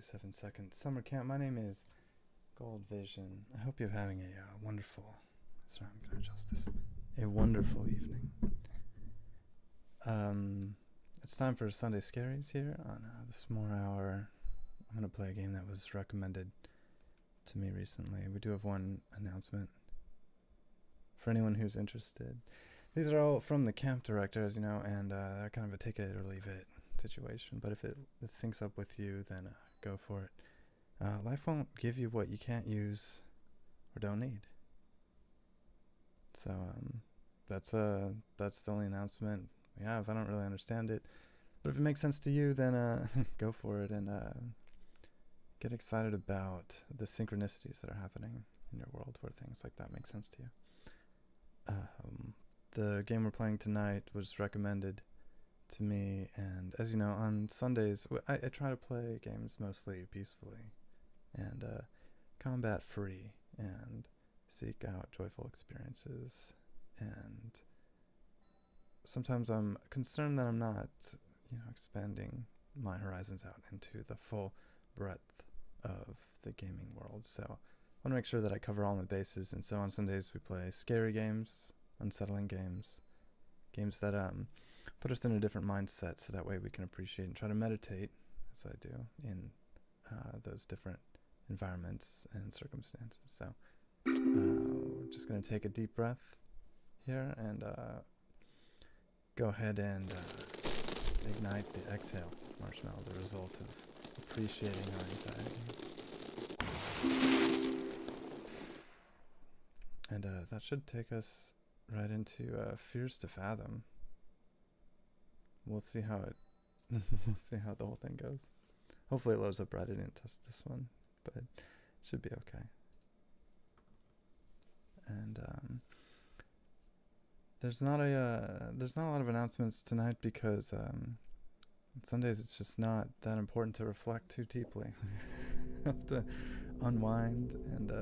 7 seconds. Summer camp. My name is Gold Vision. I hope you're having a wonderful. Sorry, I'm gonna adjust this. A wonderful evening. It's time for Sunday Scaries here on this more hour. I'm gonna play a game that was recommended to me recently. We do have one announcement for anyone who's interested. These are all from the camp director, as you know, and they're kind of a take it or leave it situation. But if it syncs up with you, then go for it. Life won't give you what you can't use or don't need. So that's the only announcement we have. I don't really understand it, but if it makes sense to you, then go for it and get excited about the synchronicities that are happening in your world where things like that make sense to you. The game we're playing tonight was recommended to me, and as you know, on Sundays I try to play games mostly peacefully and combat free and seek out joyful experiences, and sometimes I'm concerned that I'm not expanding my horizons out into the full breadth of the gaming world. So I want to make sure that I cover all my bases, and so on Sundays we play scary games, unsettling games, games that put us in a different mindset, so that way we can appreciate and try to meditate, as I do, in those different environments and circumstances. So we're just going to take a deep breath here and go ahead and ignite the exhale marshmallow, the result of appreciating our anxiety. And that should take us right into Fears to Fathom. We'll see how it we'll see how the whole thing goes. Hopefully it loads up right. I didn't test this one, but it should be okay. And there's not a lot of announcements tonight because on Sundays it's just not that important to reflect too deeply. Have to unwind and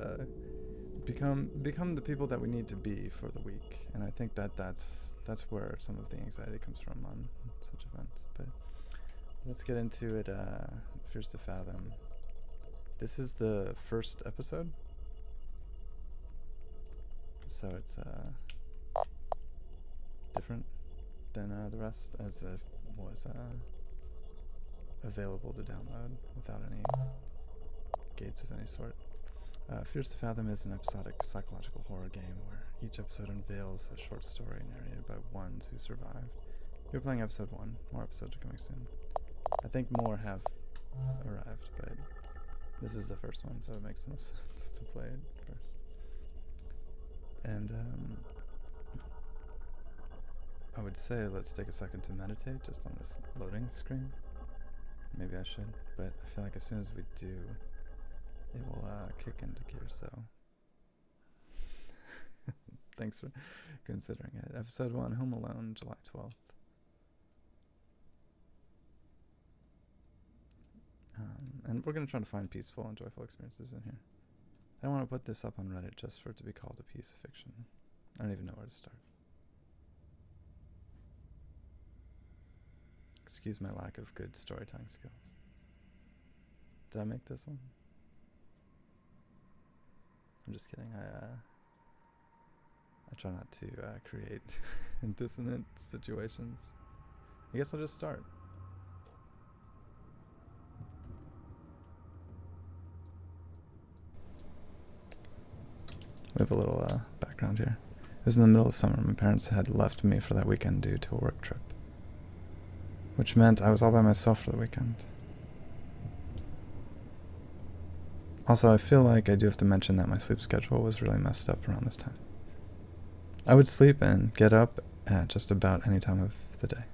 become the people that we need to be for the week, and I think that's where some of the anxiety comes from on such events. But let's get into it. Fears to Fathom. This is the first episode, so it's different than the rest, as it was available to download without any gates of any sort. Fears to Fathom is an episodic psychological horror game where each episode unveils a short story narrated by ones who survived. You're playing episode 1. More episodes are coming soon. I think more have arrived, but this is the first one, so it makes no sense to play it first. And I would say let's take a second to meditate just on this loading screen. Maybe I should, but I feel like as soon as we do, it will kick into gear, so thanks for considering it. Episode 1, Home Alone, July 12th. And we're going to try to find peaceful and joyful experiences in here. I don't want to put this up on Reddit just for it to be called a piece of fiction. I don't even know where to start. Excuse my lack of good storytelling skills. Did I make this one? I'm just kidding. I try not to create dissonant situations. I guess I'll just start. We have a little background here. It was in the middle of summer. My parents had left me for that weekend due to a work trip, which meant I was all by myself for the weekend. Also, I feel like I do have to mention that my sleep schedule was really messed up around this time. I would sleep and get up at just about any time of the day,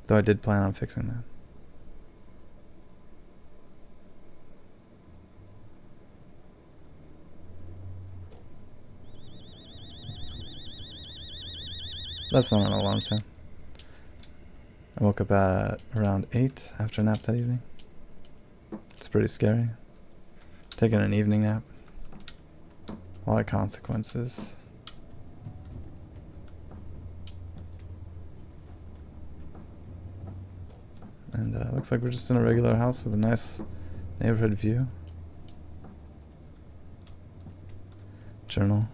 though I did plan on fixing that. That's not an alarm sound. I woke up at around 8 after a nap that evening. It's pretty scary. Taking an evening nap. A lot of consequences. And looks like we're just in a regular house with a nice neighborhood view. Journal.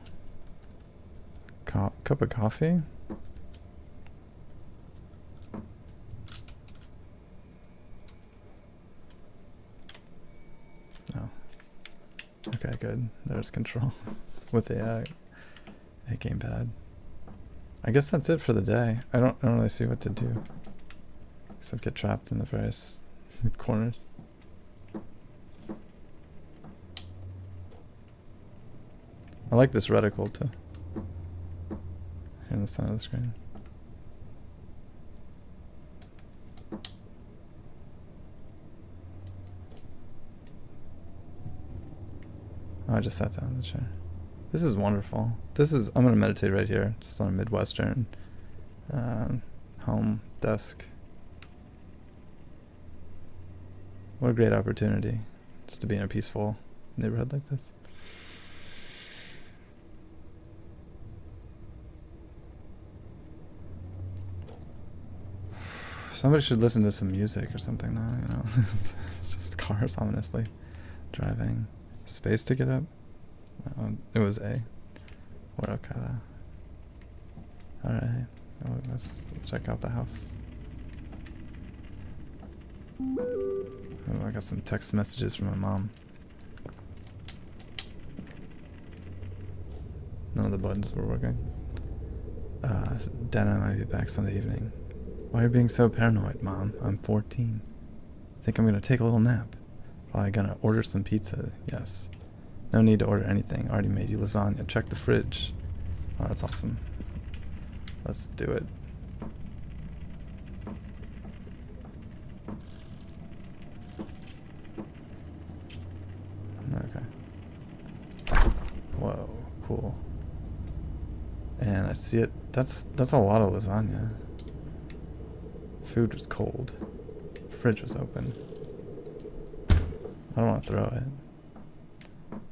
Cup of coffee. Oh. Okay, good. There's control with the gamepad. I guess that's it for the day. I don't really see what to do except get trapped in the various corners. I like this reticle too. Here in the center of the screen. Oh, I just sat down in the chair. This is wonderful. I'm gonna meditate right here, just on a Midwestern home desk. What a great opportunity, just to be in a peaceful neighborhood like this. Somebody should listen to some music or something though, you know. It's just cars ominously driving. Space to get up? It was A. We're okay though. Alright. Well, let's check out the house. Oh, I got some text messages from my mom. None of the buttons were working. Dad and I might be back Sunday evening. Why are you being so paranoid, Mom? I'm 14. Think I'm gonna take a little nap. Probably gonna order some pizza. Yes. No need to order anything. Already made you lasagna. Check the fridge. Oh, that's awesome. Let's do it. Okay. Whoa, cool. And I see it. That's a lot of lasagna. Food was cold. Fridge was open. I don't want to throw it.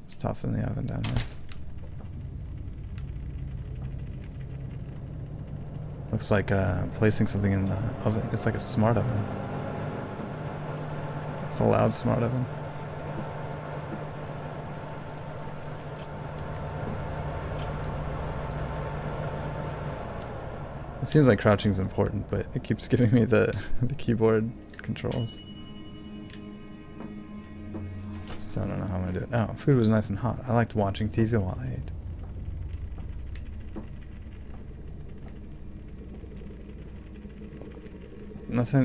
Just toss it in the oven down here. Looks like placing something in the oven. It's like a smart oven. It's a loud smart oven. It seems like crouching is important, but it keeps giving me the keyboard controls. So I don't know how I'm gonna do it. Oh, food was nice and hot. I liked watching TV while I ate.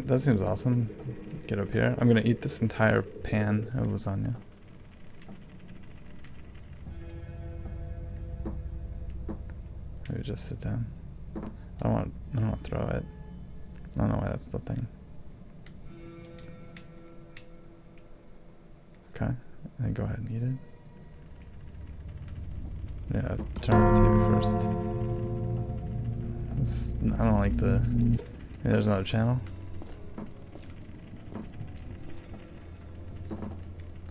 That seems awesome. Get up here. I'm gonna eat this entire pan of lasagna. Maybe just sit down. I don't want to throw it. I don't know why that's the thing. Okay, and then go ahead and eat it. Yeah, turn on the TV first. I don't like the... Maybe there's another channel?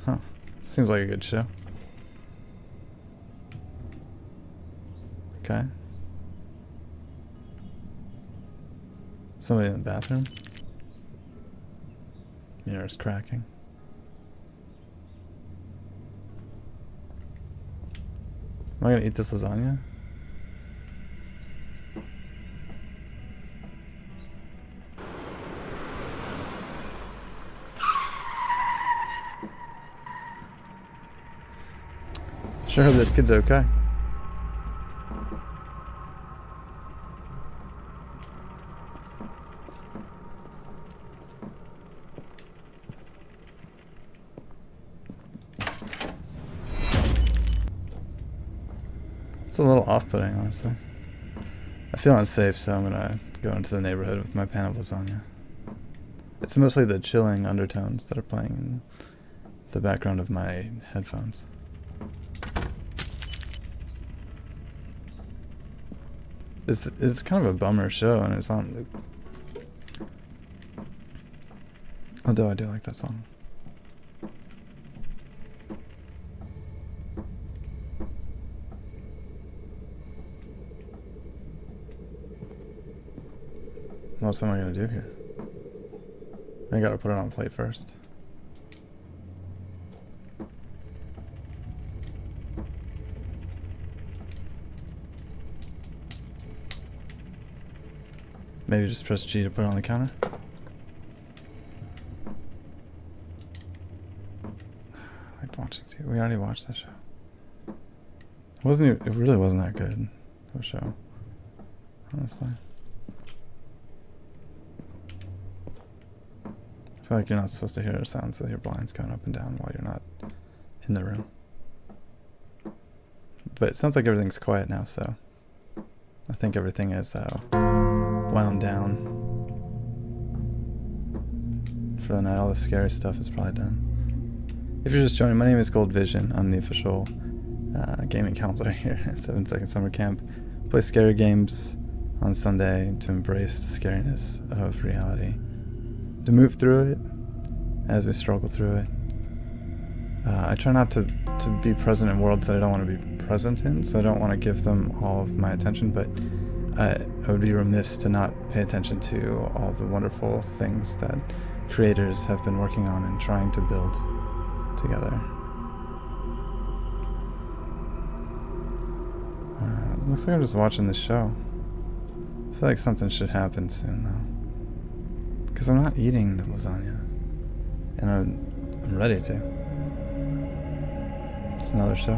Huh. Seems like a good show. Okay. Somebody in the bathroom. Mirror's cracking. Am I gonna eat this lasagna? Sure hope this kid's okay. It's a little off-putting, honestly. I feel unsafe, so I'm gonna go into the neighborhood with my pan of lasagna. It's mostly the chilling undertones that are playing in the background of my headphones. It's kind of a bummer show, and it's on loop. Although I do like that song. What else am I gonna do here? I gotta put it on plate first. Maybe just press G to put it on the counter. I liked watching TV. We already watched that show. It really wasn't that good of a show, honestly. I feel like you're not supposed to hear the sounds of your blinds going up and down while you're not in the room. But it sounds like everything's quiet now, so I think everything is wound down for the night. All the scary stuff is probably done. If you're just joining, my name is Goldvision. I'm the official gaming counselor here at 7 Second Summer Camp. Play scary games on Sunday to embrace the scariness of reality, to move through it as we struggle through it. I try not to be present in worlds that I don't want to be present in, so I don't want to give them all of my attention, but I would be remiss to not pay attention to all the wonderful things that creators have been working on and trying to build together. Looks like I'm just watching the show. I feel like something should happen soon, though. Because I'm not eating the lasagna. And I'm ready to. Just another show.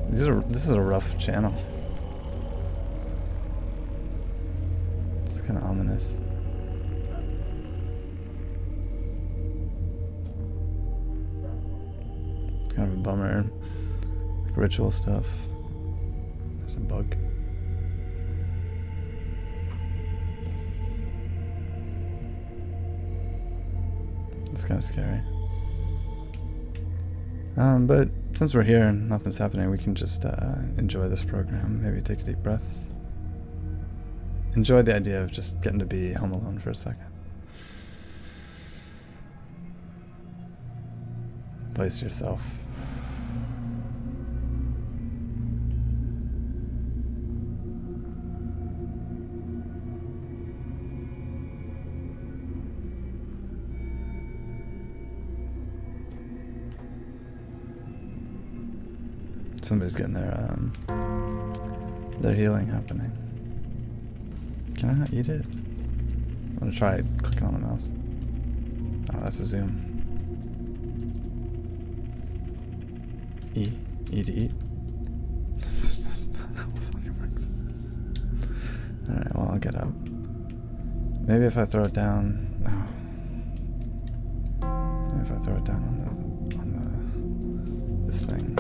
This is a rough channel. It's kind of ominous. It's kind of a bummer. Like ritual stuff. There's a bug. It's kind of scary. But since we're here and nothing's happening, we can just enjoy this program. Maybe take a deep breath. Enjoy the idea of just getting to be home alone for a second. Place yourself. Somebody's getting their healing happening. Can I not eat it? I'm gonna try clicking on the mouse. Oh, that's a zoom. E to eat. That's not how lasagna works. Alright, well, I'll get up. Maybe if I throw it down. No. Maybe if I throw it down on this thing.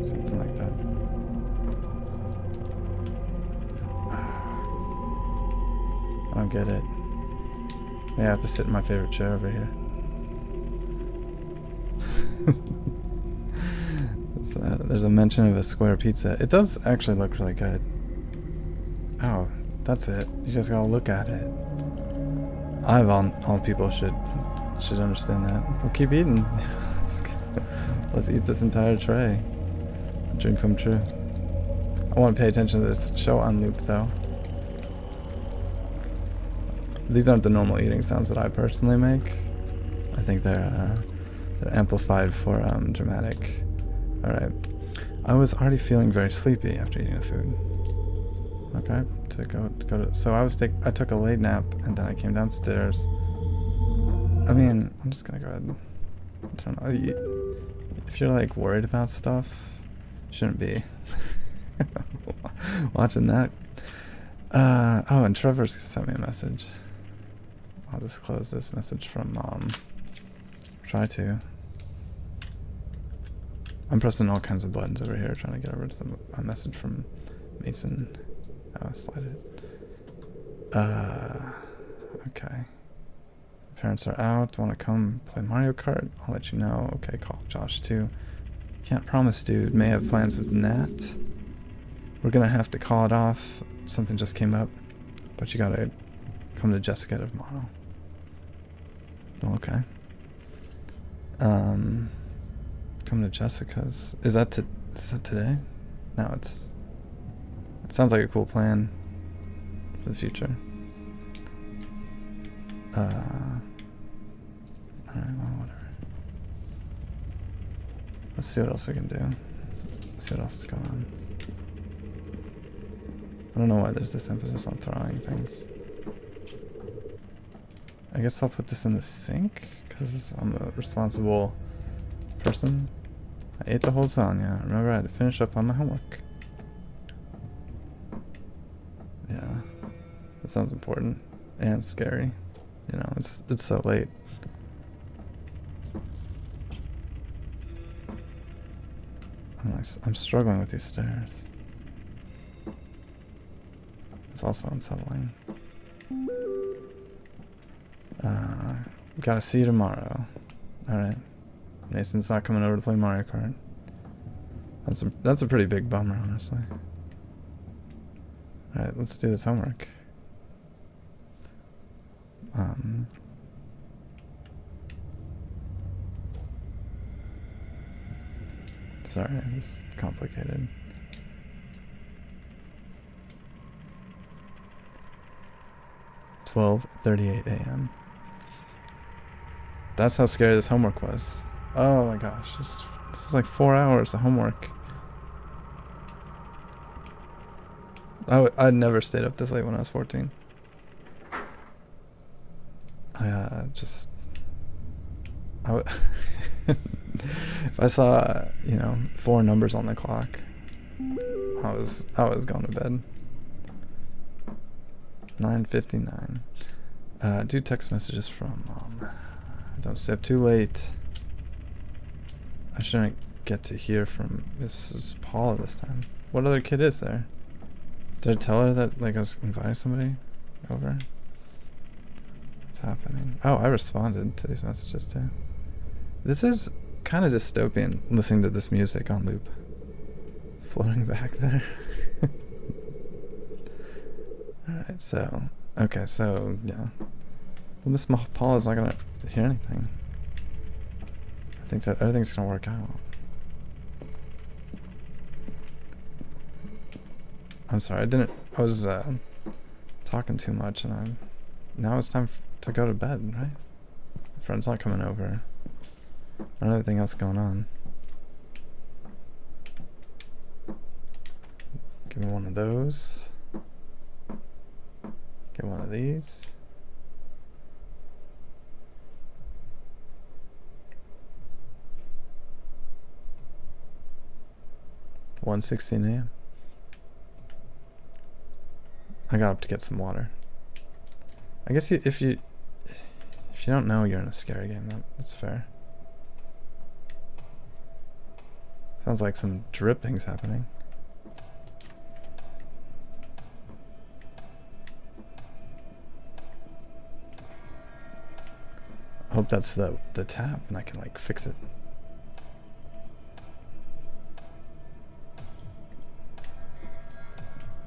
Something like that. I don't get it. Maybe I have to sit in my favorite chair over here. There's a mention of a square pizza. It does actually look really good. Oh, that's it. You just gotta look at it. All people should understand that. We'll keep eating. Let's eat this entire tray. Dream come true. I want to pay attention to this show on loop, though. These aren't the normal eating sounds that I personally make. I think they're amplified for dramatic. All right. I was already feeling very sleepy after eating the food. Okay. So I took a late nap and then I came downstairs. I mean, I'm just gonna go ahead and turn on. If you're like worried about stuff, shouldn't be watching that. Oh, and Trevor's sent me a message. I'll just close this message from Mom. Try to. I'm pressing all kinds of buttons over here trying to get over to a message from Mason. Oh, slide it. Okay. Parents are out. Want to come play Mario Kart? I'll let you know. Okay, call Josh too. Can't promise, dude. May have plans with Nat. We're gonna have to call it off. Something just came up. But you gotta come to Jessica tomorrow. Okay. come to Jessica's. Is that today? No, it sounds like a cool plan for the future. Alright, well, whatever. Let's see what else we can do. Let's see what else is going on. I don't know why there's this emphasis on throwing things. I guess I'll put this in the sink, because I'm a responsible person. I ate the whole lasagna. Remember, I had to finish up on my homework. Yeah, that sounds important and scary. You know, it's so late. I'm struggling with these stairs. It's also unsettling. Gotta see you tomorrow. Alright. Mason's not coming over to play Mario Kart. That's a pretty big bummer, honestly. Alright, let's do this homework. Sorry, this is complicated. "12:38 a.m. That's how scary this homework was. Oh my gosh, this is like 4 hours of homework. I'd never stayed up this late when I was 14. If I saw, 4 numbers on the clock, I was going to bed. 9:59. Do text messages from Mom. Don't stay up too late. I shouldn't get to hear from Mrs. Paula this time. What other kid is there? Did I tell her that I was inviting somebody over? What's happening? Oh, I responded to these messages too. This is kind of dystopian, listening to this music on loop. Floating back there. Alright, so... Okay, so, yeah. Well, Miss Paula's not gonna hear anything. I think that everything's gonna work out. I'm sorry, I was talking too much, and now it's time to go to bed, right? My friend's not coming over. I don't have anything else going on. Give me one of those. Get one of these. "1:16 a.m. I got up to get some water. I guess if you don't know you're in a scary game, that's fair. Sounds like some dripping's happening. I hope that's the tap and I can fix it.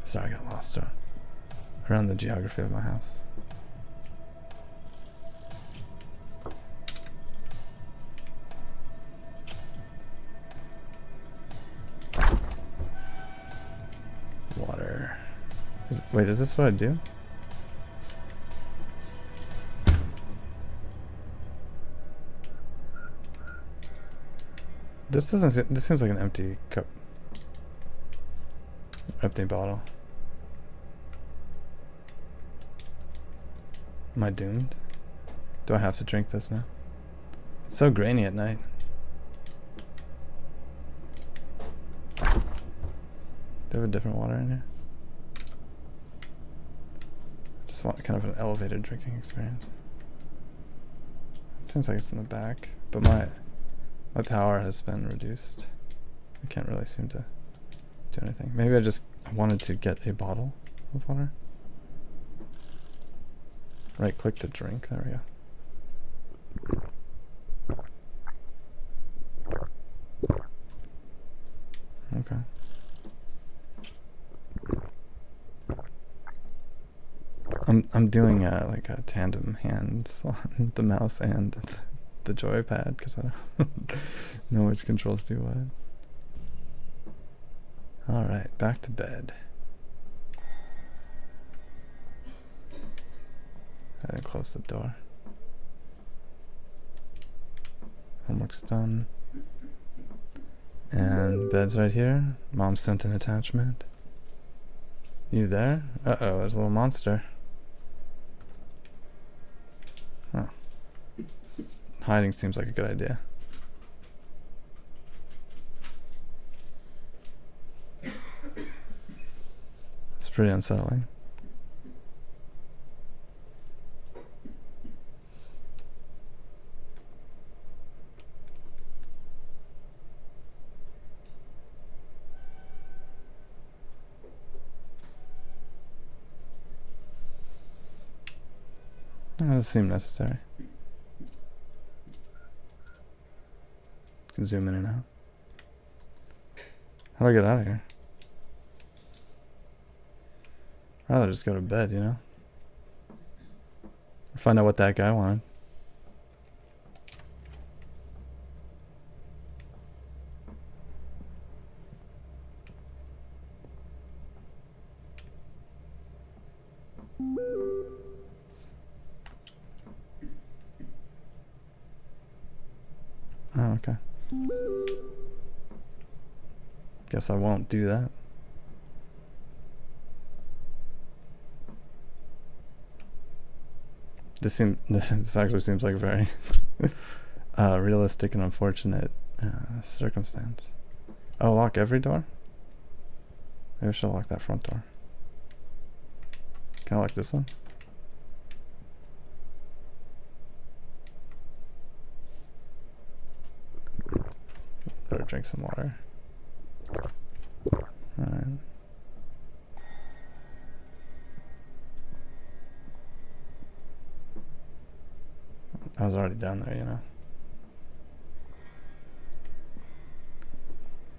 Sorry, I got lost around the geography of my house. Water. Wait, is this what I do? This seems like an empty cup. Empty bottle. Am I doomed? Do I have to drink this now? It's so grainy at night. Do I have a different water in here? Just want kind of an elevated drinking experience. It seems like it's in the back, but my power has been reduced. I can't really seem to do anything. Maybe I wanted to get a bottle of water. Right click to drink. There we go. Okay. I'm doing like a tandem hands on the mouse and the joypad because I don't know which controls do what. Alright, back to bed. I didn't close the door. Homework's done. And bed's right here. Mom sent an attachment. You there? Uh-oh, there's a little monster. Huh. Hiding seems like a good idea. It's pretty unsettling. That doesn't seem necessary. Can zoom in and out. How do I get out of here? I'd rather just go to bed, you know? Or find out what that guy wanted. Oh, okay. Guess I won't do that. This actually seems like a very realistic and unfortunate circumstance. Oh, lock every door? Maybe I should lock that front door. Can I lock this one? Better drink some water. Alright. I was already down there, you know.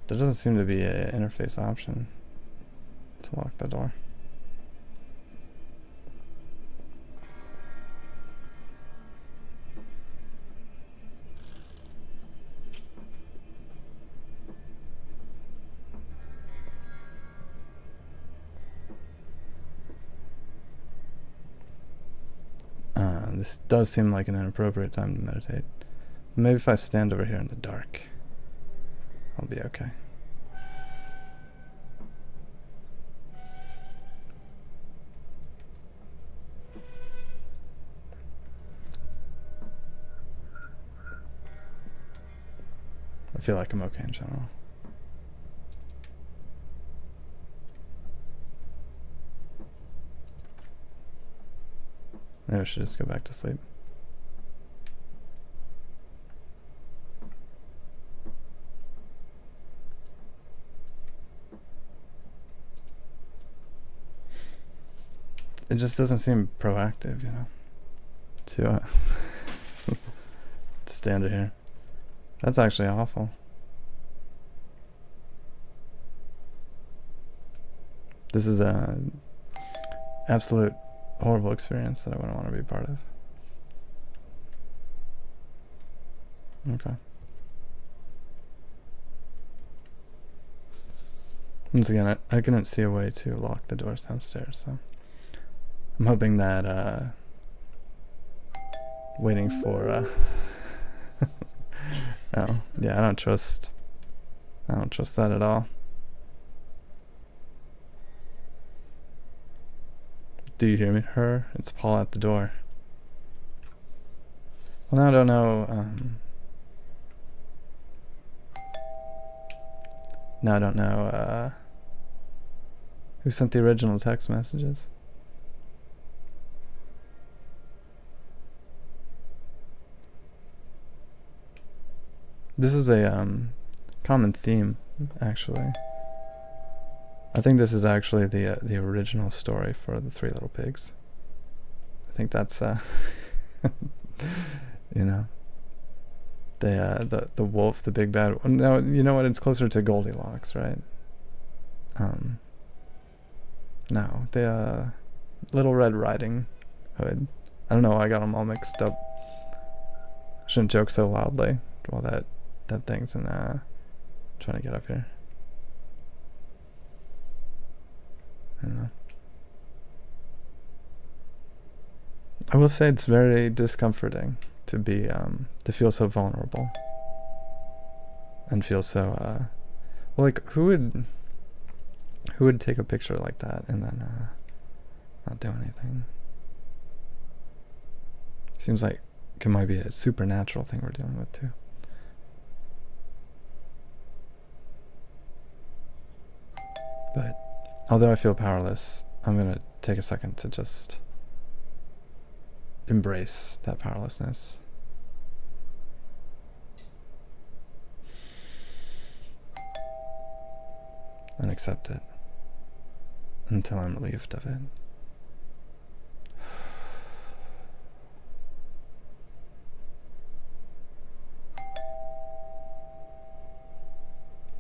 There doesn't seem to be an interface option to lock the door. This does seem like an inappropriate time to meditate. Maybe if I stand over here in the dark, I'll be okay. I feel like I'm okay in general. Maybe I should just go back to sleep. It just doesn't seem proactive, you know, to stand here. That's actually awful. This is a absolute horrible experience that I wouldn't want to be part of. Okay. Once again, I couldn't see a way to lock the doors downstairs, so I'm hoping that waiting for oh, yeah, I don't trust that at all. Do you hear me? Her? It's Paul at the door. Well, now I don't know, now I don't know, who sent the original text messages. This is a, common theme, actually. I think this is actually the original story for the Three Little Pigs. I think that's you know, the wolf, the big bad. No, you know what? It's closer to Goldilocks, right? No, the Little Red Riding Hood. I don't know why I got them all mixed up. Shouldn't joke so loudly while that thing's in trying to get up here. I don't know. I will say it's very discomforting to be to feel so vulnerable and feel so well, like who would take a picture like that and then not do anything? Seems like it might be a supernatural thing we're dealing with too. But although I feel powerless, I'm gonna take a second to just embrace that powerlessness. And accept it until I'm relieved of it.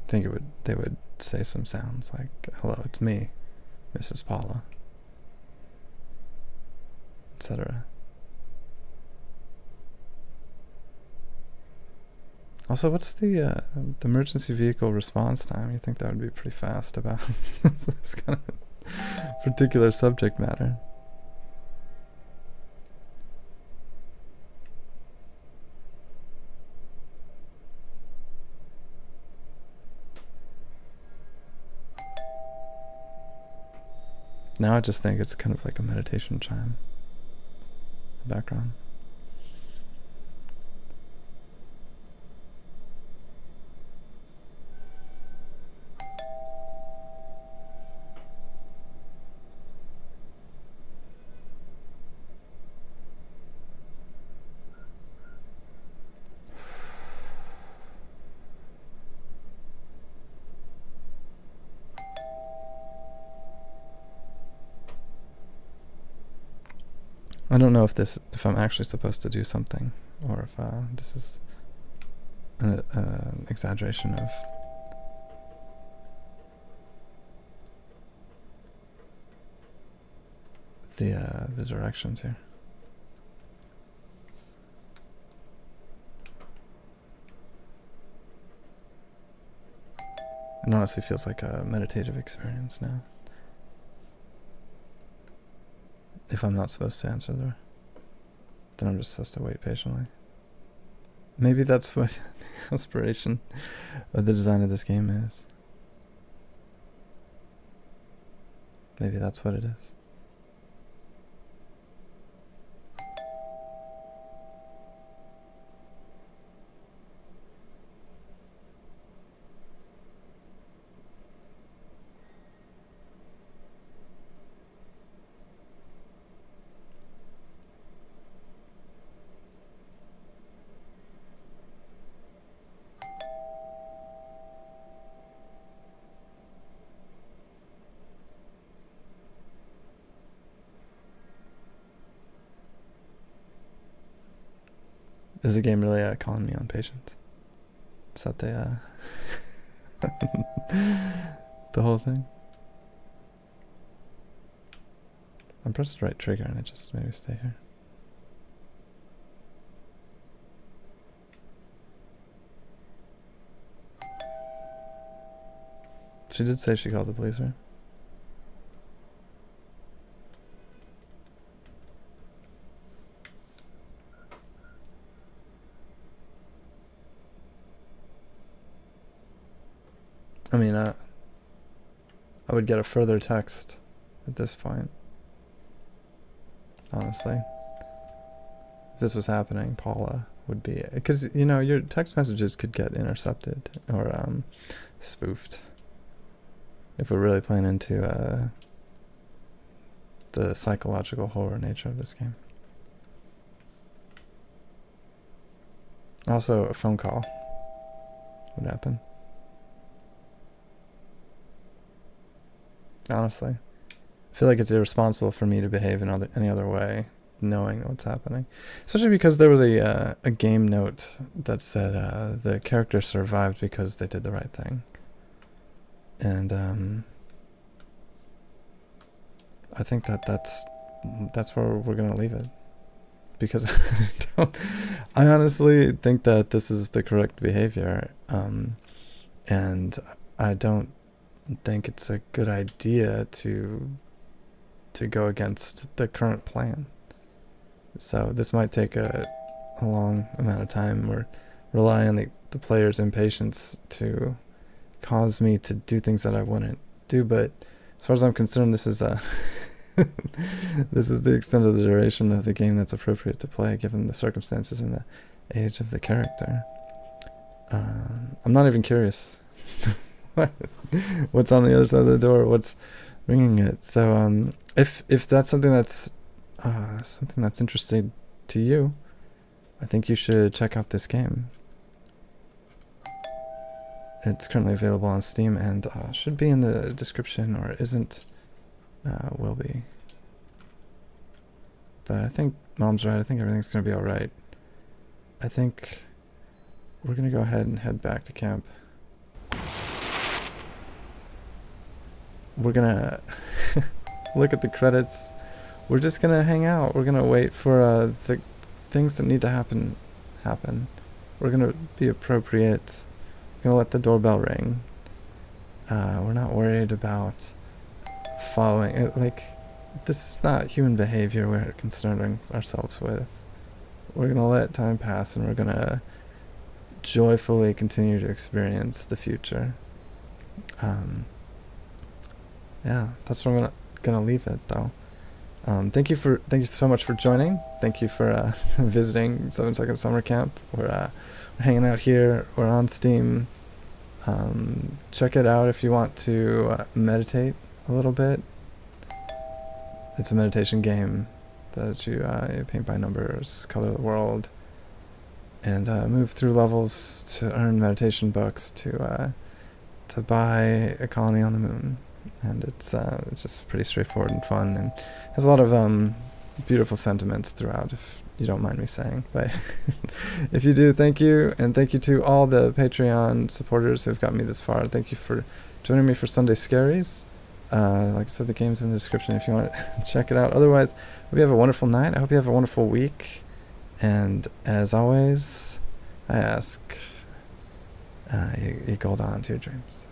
I think they would say some sounds like, "Hello, it's me, Mrs. Paula," etc. Also, what's the emergency vehicle response time? You think that would be pretty fast about this kind of particular subject matter? Now I just think it's kind of like a meditation chime in the background. I don't know if I'm actually supposed to do something, or if this is an exaggeration of the directions here. It honestly feels like a meditative experience now. If I'm not supposed to answer there, then I'm just supposed to wait patiently. Maybe that's what the inspiration of the design of this game is. Maybe that's what it is. Is the game really calling me on patience? Is that the whole thing? I pressed the right trigger and it just made me stay here. She did say she called the police, right? I mean, I would get a further text at this point. Honestly. If this was happening, Paula would be... Because, you know, your text messages could get intercepted or spoofed. If we're really playing into the psychological horror nature of this game. Also, a phone call would happen. Honestly. I feel like it's irresponsible for me to behave in any other way, knowing what's happening. Especially because there was a game note that said the character survived because they did the right thing. And I think that's where we're gonna leave it because I honestly think that this is the correct behavior, and I don't think it's a good idea to go against the current plan. So this might take a long amount of time, or rely on the player's impatience to cause me to do things that I wouldn't do. But as far as I'm concerned, this is this is the extent of the duration of the game that's appropriate to play given the circumstances and the age of the character. I'm not even curious what's on the other side of the door, what's ringing it. So if that's something that's interesting to you, I think you should check out this game. It's currently available on Steam and should be in the description, or isn't, will be. But I think Mom's right. I think everything's going to be alright. I think we're going to go ahead and head back to camp. We're going to look at the credits. We're just going to hang out. We're going to wait for the things that need to happen. We're going to be appropriate. We're going to let the doorbell ring. We're not worried about following it. Like, this is not human behavior we're concerning ourselves with. We're going to let time pass, and we're going to joyfully continue to experience the future. Yeah, that's where I'm gonna leave it, though. Thank you so much for joining. Thank you for visiting 7 Second Summer Camp. We're hanging out here. We're on Steam. Check it out if you want to meditate a little bit. It's a meditation game that you paint by numbers, color the world, and move through levels to earn meditation books to buy a colony on the moon. And it's just pretty straightforward and fun, and has a lot of beautiful sentiments throughout, if you don't mind me saying. But if you do, thank you, and thank you to all the Patreon supporters who have gotten me this far. Thank you for joining me for Sunday Scaries. Like I said, the game's in the description if you want to check it out. Otherwise, I hope you have a wonderful night. I hope you have a wonderful week. And as always, I ask, you hold on to your dreams.